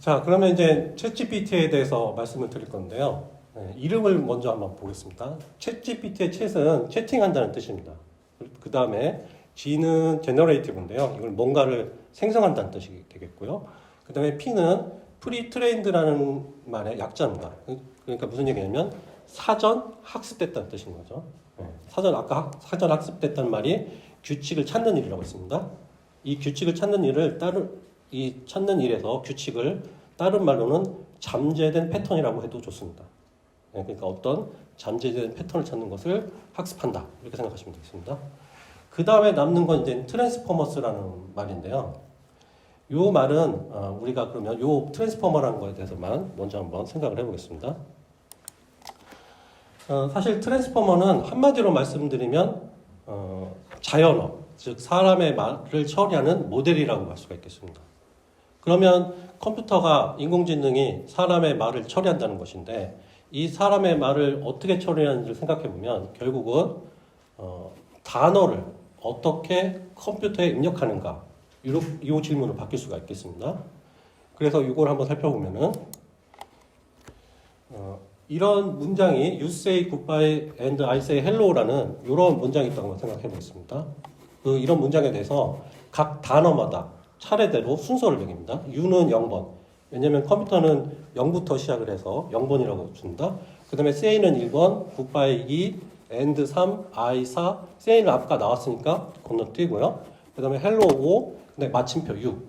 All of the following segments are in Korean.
자, 그러면 이제 챗GPT에 대해서 말씀을 드릴 건데요. 이름을 먼저 한번 보겠습니다. 챗GPT의 챗은 채팅한다는 뜻입니다. 그 다음에 G는 generative인데요. 이걸 뭔가를 생성한다는 뜻이 되겠고요. 그 다음에 P는 pre-trained라는 말의 약자입니다. 그러니까 무슨 얘기냐면 사전 학습됐다는 뜻인 거죠. 사전 학습됐다는 말이 규칙을 찾는 일이라고 했습니다. 이 규칙을 찾는 일을 찾는 일에서 규칙을 다른 말로는 잠재된 패턴이라고 해도 좋습니다. 그러니까 어떤 잠재된 패턴을 찾는 것을 학습한다. 이렇게 생각하시면 되겠습니다. 그 다음에 남는 건 이제 트랜스포머스라는 말인데요. 이 말은 우리가 그러면 이 트랜스포머라는 거에 대해서만 먼저 한번 생각을 해보겠습니다. 사실 트랜스포머는 한마디로 말씀드리면 자연어, 즉 사람의 말을 처리하는 모델이라고 할 수가 있겠습니다. 그러면 컴퓨터가 인공지능이 사람의 말을 처리한다는 것인데 이 사람의 말을 어떻게 처리하는지를 생각해보면 결국은 단어를 어떻게 컴퓨터에 입력하는가 이 질문을 바뀔 수가 있겠습니다. 그래서 이걸 한번 살펴보면은 이런 문장이 You say goodbye and I say hello라는 이런 문장이 있다고 생각해 보겠습니다. 이런 문장에 대해서 각 단어마다 차례대로 순서를 매깁니다. U는 0번. 왜냐면 컴퓨터는 0부터 시작을 해서 0번이라고 줍니다. 그 다음에 say는 1번, goodbye 2, and 3, I 4, say는 아까 나왔으니까 건너뛰고요. 그 다음에 hello 5, 근데 마침표 6.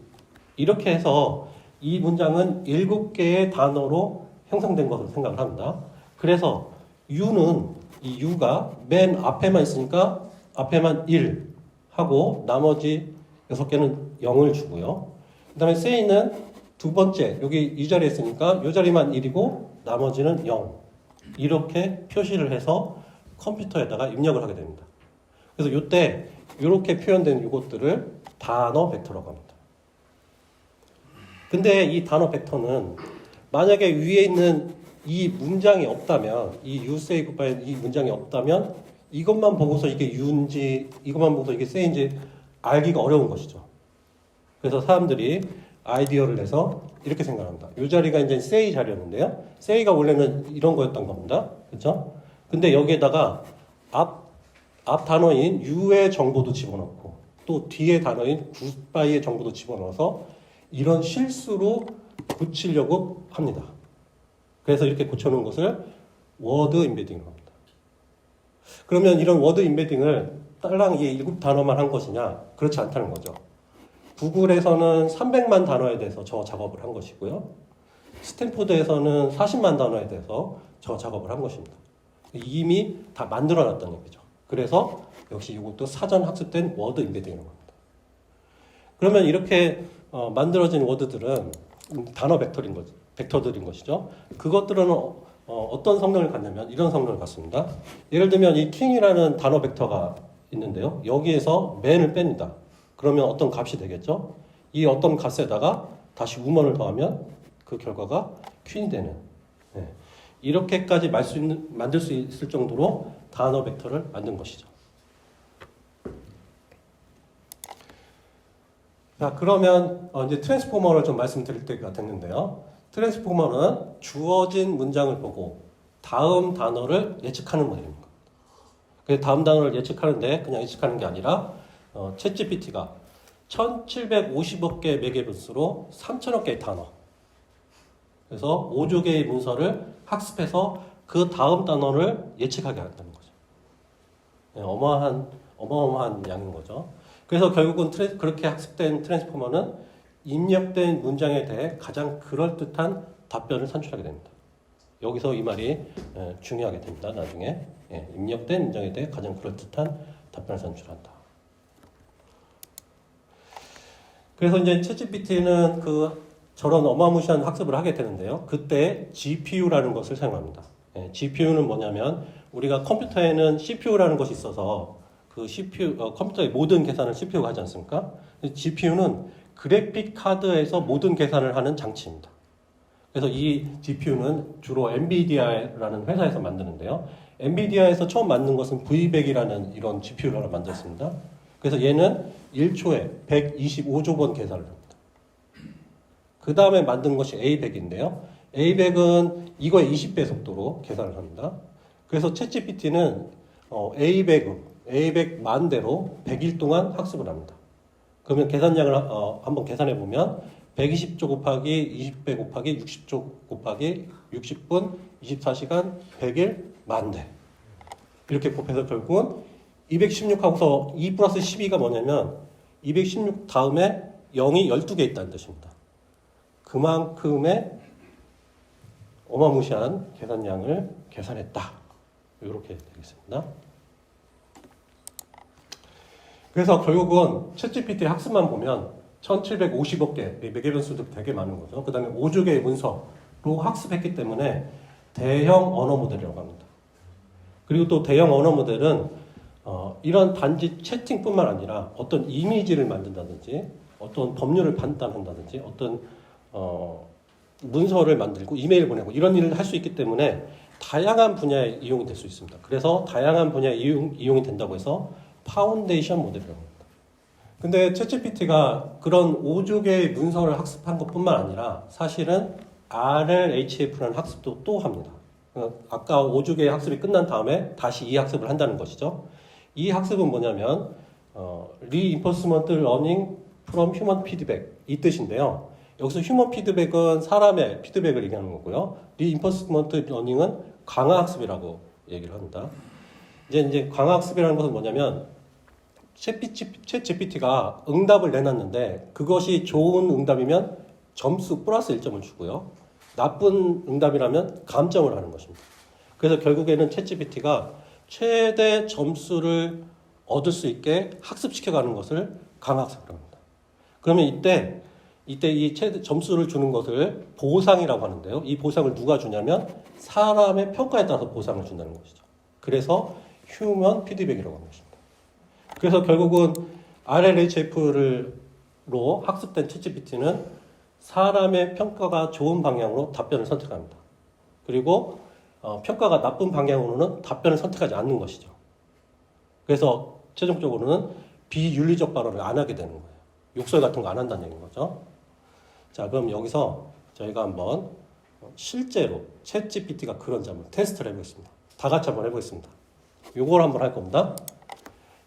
이렇게 해서 이 문장은 7개의 단어로 형성된 것으로 생각을 합니다. 그래서 U는 이 U가 맨 앞에만 있으니까 앞에만 1 하고 나머지 6개는 0을 주고요. 그 다음에 say는 두 번째 여기 이 자리에 있으니까 이 자리만 1이고 나머지는 0 이렇게 표시를 해서 컴퓨터에다가 입력을 하게 됩니다. 그래서 이때 이렇게 표현된 이것들을 단어 벡터라고 합니다. 근데 이 단어 벡터는 만약에 위에 있는 이 문장이 없다면 이 you say goodbye 이 문장이 없다면 이것만 보고서 이게 you인지 이것만 보고서 이게 say인지 알기가 어려운 것이죠. 그래서 사람들이 아이디어를 내서 이렇게 생각합니다. 이 자리가 이제 say 자리였는데요. say가 원래는 이런 거였던 겁니다. 그렇죠? 근데 여기에다가 앞 단어인 you의 정보도 집어넣고 또 뒤에 단어인 goodbye의 정보도 집어넣어서 이런 실수로 고치려고 합니다. 그래서 이렇게 고쳐놓은 것을 워드 임베딩이라고 합니다. 그러면 이런 워드 임베딩을 딸랑 이 7단어만 한 것이냐? 그렇지 않다는 거죠. 구글에서는 300만 단어에 대해서 저 작업을 한 것이고요. 스탠포드에서는 40만 단어에 대해서 저 작업을 한 것입니다. 이미 다 만들어놨다는 얘기죠. 그래서 역시 이것도 사전 학습된 워드 임베딩이라고 합니다. 그러면 이렇게 만들어진 워드들은 단어 벡터들인 것이죠. 그것들은 어떤 성능을 갖냐면 이런 성능을 갖습니다. 예를 들면 이 킹이라는 단어 벡터가 있는데요. 여기에서 man을 뺍니다. 그러면 어떤 값이 되겠죠? 이 어떤 값에다가 다시 woman을 더하면 그 결과가 퀸이 되는 이렇게까지 만들 수 있을 정도로 단어 벡터를 만든 것이죠. 자, 그러면 이제 트랜스포머를 좀 말씀드릴 때가 됐는데요. 트랜스포머는 주어진 문장을 보고 다음 단어를 예측하는 모델입니다. 다음 단어를 예측하는데 그냥 예측하는 게 아니라 챗GPT가 1750억 개의 매개분수로 3000억 개의 단어 그래서 5조 개의 문서를 학습해서 그 다음 단어를 예측하게 한다는 거죠. 어마어마한 양인 거죠. 그래서 결국은 그렇게 학습된 트랜스포머는 입력된 문장에 대해 가장 그럴듯한 답변을 산출하게 됩니다. 여기서 이 말이 중요하게 됩니다. 나중에 입력된 문장에 대해 가장 그럴듯한 답변을 산출한다. 그래서 이제 챗GPT는 저런 어마무시한 학습을 하게 되는데요. 그때 GPU라는 것을 사용합니다. GPU는 뭐냐면 우리가 컴퓨터에는 CPU라는 것이 있어서 그 CPU, 컴퓨터의 모든 계산을 CPU가 하지 않습니까? GPU는 그래픽 카드에서 모든 계산을 하는 장치입니다. 그래서 이 GPU는 주로 엔비디아라는 회사에서 만드는데요. 엔비디아에서 처음 만든 것은 V100이라는 이런 GPU를 만들었습니다. 그래서 얘는 1초에 125조 번 계산을 합니다. 그 다음에 만든 것이 A100인데요. A100은 이거의 20배 속도로 계산을 합니다. 그래서 챗GPT는 A100 만대로 100일 동안 학습을 합니다. 그러면 계산량을 한번 계산해 보면 120조 곱하기 20배 곱하기 60조 곱하기 60분 24시간 100일 만대 이렇게 곱해서 결국은 216하고서 2 플러스 12가 뭐냐면 216 다음에 0이 12개 있다는 뜻입니다. 그만큼의 어마무시한 계산량을 계산했다. 이렇게 되겠습니다. 그래서 결국은 챗GPT 학습만 보면 1750억 개, 매개 변수도 되게 많은 거죠. 그 다음에 5조 개의 문서로 학습했기 때문에 대형 언어 모델이라고 합니다. 그리고 또 대형 언어 모델은 이런 단지 채팅뿐만 아니라 어떤 이미지를 만든다든지 어떤 법률을 판단한다든지 어떤 문서를 만들고 이메일 보내고 이런 일을 할 수 있기 때문에 다양한 분야에 이용이 될 수 있습니다. 그래서 다양한 분야에 이용이 된다고 해서 파운데이션 모델이라고 합니다. 근데 챗GPT가 그런 5조 개의 문서를 학습한 것뿐만 아니라 사실은 RLHF라는 학습도 또 합니다. 아까 5조 개의 학습이 끝난 다음에 다시 이 학습을 한다는 것이죠. 이 학습은 뭐냐면 Reinforcement Learning from Human Feedback 이 뜻인데요. 여기서 휴먼 피드백은 사람의 피드백을 얘기하는 거고요. Reinforcement Learning은 강화 학습이라고 얘기를 합니다. 이제 강화 학습이라는 것은 뭐냐면 챗 GPT가 응답을 내놨는데 그것이 좋은 응답이면 점수 플러스 1점을 주고요. 나쁜 응답이라면 감점을 하는 것입니다. 그래서 결국에는 챗 GPT가 최대 점수를 얻을 수 있게 학습시켜가는 것을 강화 학습이라고 합니다. 그러면 이때 이 최대 점수를 주는 것을 보상이라고 하는데요. 이 보상을 누가 주냐면 사람의 평가에 따라서 보상을 준다는 것이죠. 그래서 휴먼 피드백이라고 하는 것입니다. 그래서 결국은 RLHF로 학습된 챗GPT는 사람의 평가가 좋은 방향으로 답변을 선택합니다. 그리고 평가가 나쁜 방향으로는 답변을 선택하지 않는 것이죠. 그래서 최종적으로는 비윤리적 발언을 안 하게 되는 거예요. 욕설 같은 거 안 한다는 얘기인 거죠. 자, 그럼 여기서 저희가 한번 실제로 챗GPT가 그런지 한번 테스트를 해보겠습니다. 다 같이 한번 해보겠습니다. 요걸 한번 할 겁니다.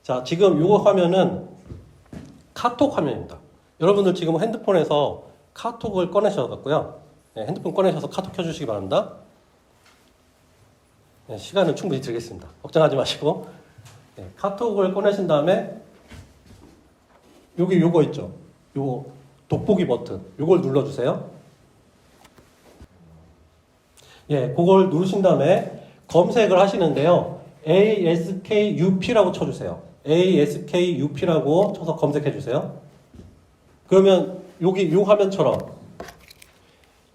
자, 지금 요거 화면은 카톡 화면입니다. 여러분들 지금 핸드폰에서 카톡을 꺼내셔갖고요. 네, 핸드폰 꺼내셔서 카톡 켜주시기 바랍니다. 네, 시간은 충분히 드리겠습니다. 걱정하지 마시고. 네, 카톡을 꺼내신 다음에 여기 요거 있죠. 요거 돋보기 버튼. 요걸 눌러주세요. 예, 그걸 누르신 다음에 검색을 하시는데요. ASKUP라고 쳐주세요. ASKUP라고 쳐서 검색해주세요. 그러면 여기 이 화면처럼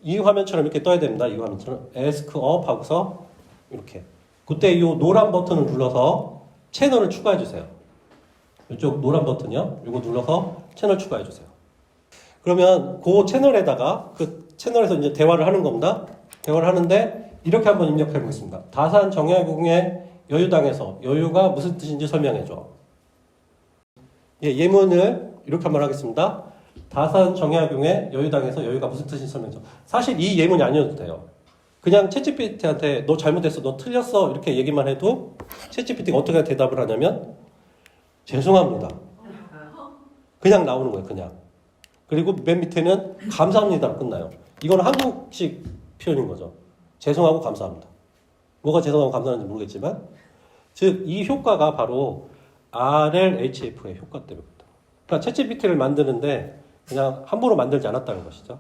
이렇게 떠야 됩니다. 이 화면처럼 Ask Up 하고서 이렇게 그때 이 노란 버튼을 눌러서 채널을 추가해주세요. 이쪽 노란 버튼이요. 이거 눌러서 채널 추가해주세요. 그러면 그 채널에다가 그 채널에서 이제 대화를 하는 겁니다. 대화를 하는데 이렇게 한번 입력해 보겠습니다. 다산 정약용의 여유당에서 여유가 무슨 뜻인지 설명해줘. 예, 예문을 이렇게 한번 하겠습니다. 다산 정약용의 여유당에서 여유가 무슨 뜻인지 설명해줘. 사실 이 예문이 아니어도 돼요. 그냥 챗GPT한테 너 잘못했어, 너 틀렸어 이렇게 얘기만 해도 챗GPT가 어떻게 대답을 하냐면 죄송합니다. 그냥 나오는 거예요. 그냥. 그리고 맨 밑에는 감사합니다로 끝나요. 이건 한국식 표현인 거죠. 죄송하고 감사합니다. 뭐가 죄송하고 감사한지 모르겠지만 즉 이 효과가 바로 RLHF의 효과 때문입니다. 그러니까 챗GPT를 만드는데 그냥 함부로 만들지 않았다는 것이죠.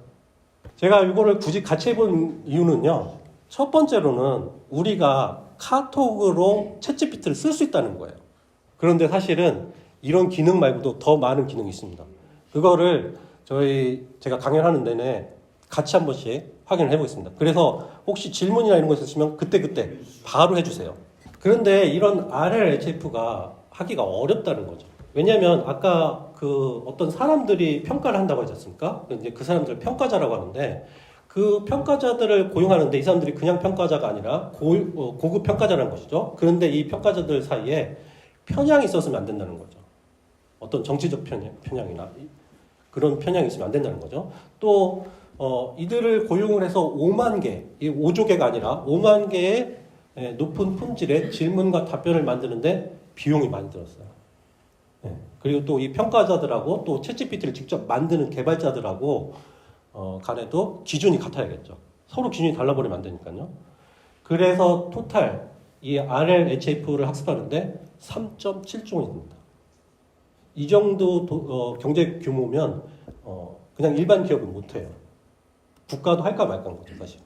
제가 이거를 굳이 같이 해본 이유는요. 첫 번째로는 우리가 카톡으로 챗GPT를 쓸 수 있다는 거예요. 그런데 사실은 이런 기능 말고도 더 많은 기능이 있습니다. 그거를 제가 강연하는 내내 같이 한 번씩 확인을 해보겠습니다. 그래서 혹시 질문이나 이런 거 있으시면 그때 바로 해주세요. 그런데 이런 RLHF가 하기가 어렵다는 거죠. 왜냐하면 아까 그 어떤 사람들이 평가를 한다고 하지 않습니까? 이제 그 사람들을 평가자라고 하는데 그 평가자들을 고용하는데 이 사람들이 그냥 평가자가 아니라 고급 평가자라는 것이죠. 그런데 이 평가자들 사이에 편향이 있었으면 안 된다는 거죠. 어떤 정치적 편향이나 그런 편향이 있으면 안 된다는 거죠. 또 이들을 고용을 해서 5만 개, 이 5조 개가 아니라 5만 개의 높은 품질의 질문과 답변을 만드는데 비용이 많이 들었어요. 그리고 또 이 평가자들하고 또 챗GPT를 직접 만드는 개발자들하고 간에도 기준이 같아야겠죠. 서로 기준이 달라버리면 안 되니까요. 그래서 토탈 이 RLHF를 학습하는데 3.7조입니다. 이 정도 경제 규모면 그냥 일반 기업은 못해요. 국가도 할까 말까인 거죠, 사실.